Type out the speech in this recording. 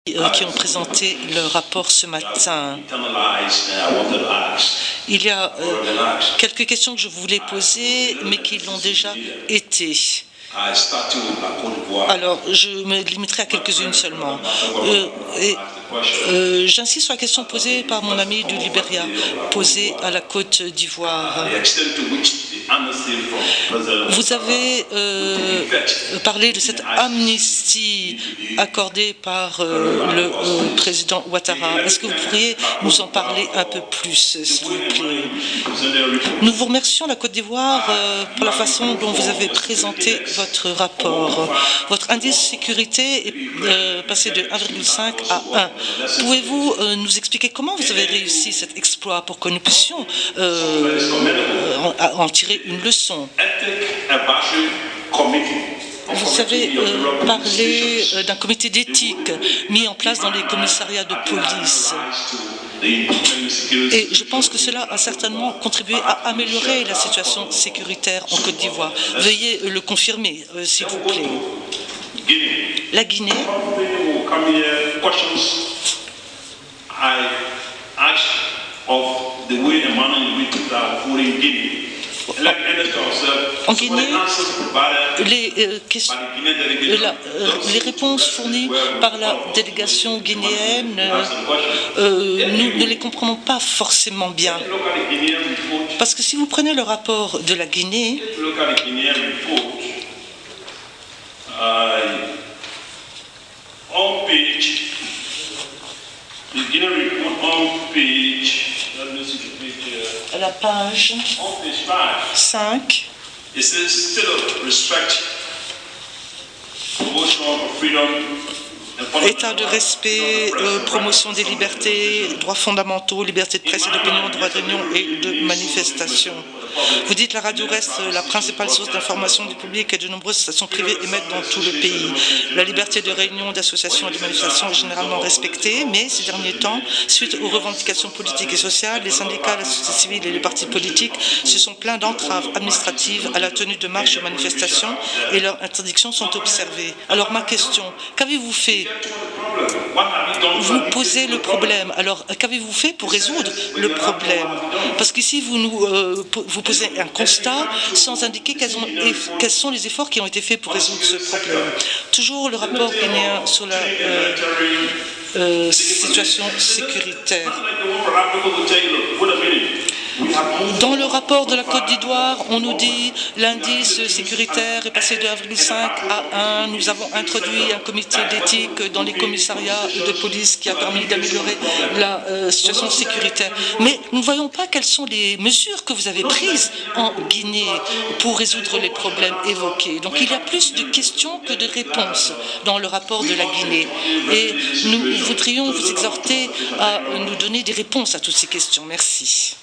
qui ont présenté leur rapport ce matin. Il y a quelques questions que je voulais poser, mais qui l'ont déjà été. Alors, je me limiterai à quelques-unes seulement. J'insiste sur la question posée par mon ami du Libéria, posée à la Côte d'Ivoire. Vous avez parlé de cette amnistie accordée par le président Ouattara. Est-ce que vous pourriez nous en parler un peu plus, s'il vous plaît? Nous vous remercions, la Côte d'Ivoire, pour la façon dont vous avez présenté votre rapport. Votre indice sécurité est passé de 1,5 à 1. Pouvez-vous nous expliquer comment vous avez réussi cet exploit pour que nous puissions en tirer une leçon? Vous avez parlé d'un comité d'éthique mis en place dans les commissariats de police. Et je pense que cela a certainement contribué à améliorer la situation sécuritaire en Côte d'Ivoire. Veuillez le confirmer, s'il vous plaît. La Guinée. En Guinée, les réponses fournies par la délégation guinéenne, nous ne les comprenons pas forcément bien. Parce que si vous prenez le rapport de la Guinée, à la page 5, état de respect, promotion des libertés, droits fondamentaux, liberté de presse et d'opinion, droit de réunion et de manifestation. Vous dites que la radio reste la principale source d'information du public et de nombreuses stations privées émettent dans tout le pays. La liberté de réunion, d'association et de manifestation est généralement respectée, mais ces derniers temps, suite aux revendications politiques et sociales, les syndicats, la société civile et les partis politiques se sont plaints d'entraves administratives à la tenue de marches et manifestations et leurs interdictions sont observées. Alors ma question, qu'avez-vous fait? Vous posez le problème. Alors qu'avez-vous fait pour résoudre le problème? Parce qu'ici, vous posez un constat sans indiquer quels sont les efforts qui ont été faits pour résoudre ce problème. Toujours le rapport guinéen sur la situation sécuritaire. Dans le rapport de la Côte d'Ivoire, on nous dit l'indice sécuritaire est passé de 1,5 à 1. Nous avons introduit un comité d'éthique dans les commissariats de police qui a permis d'améliorer la situation sécuritaire. Mais nous ne voyons pas quelles sont les mesures que vous avez prises en Guinée pour résoudre les problèmes évoqués. Donc il y a plus de questions que de réponses dans le rapport de la Guinée. Et nous voudrions vous exhorter à nous donner des réponses à toutes ces questions. Merci.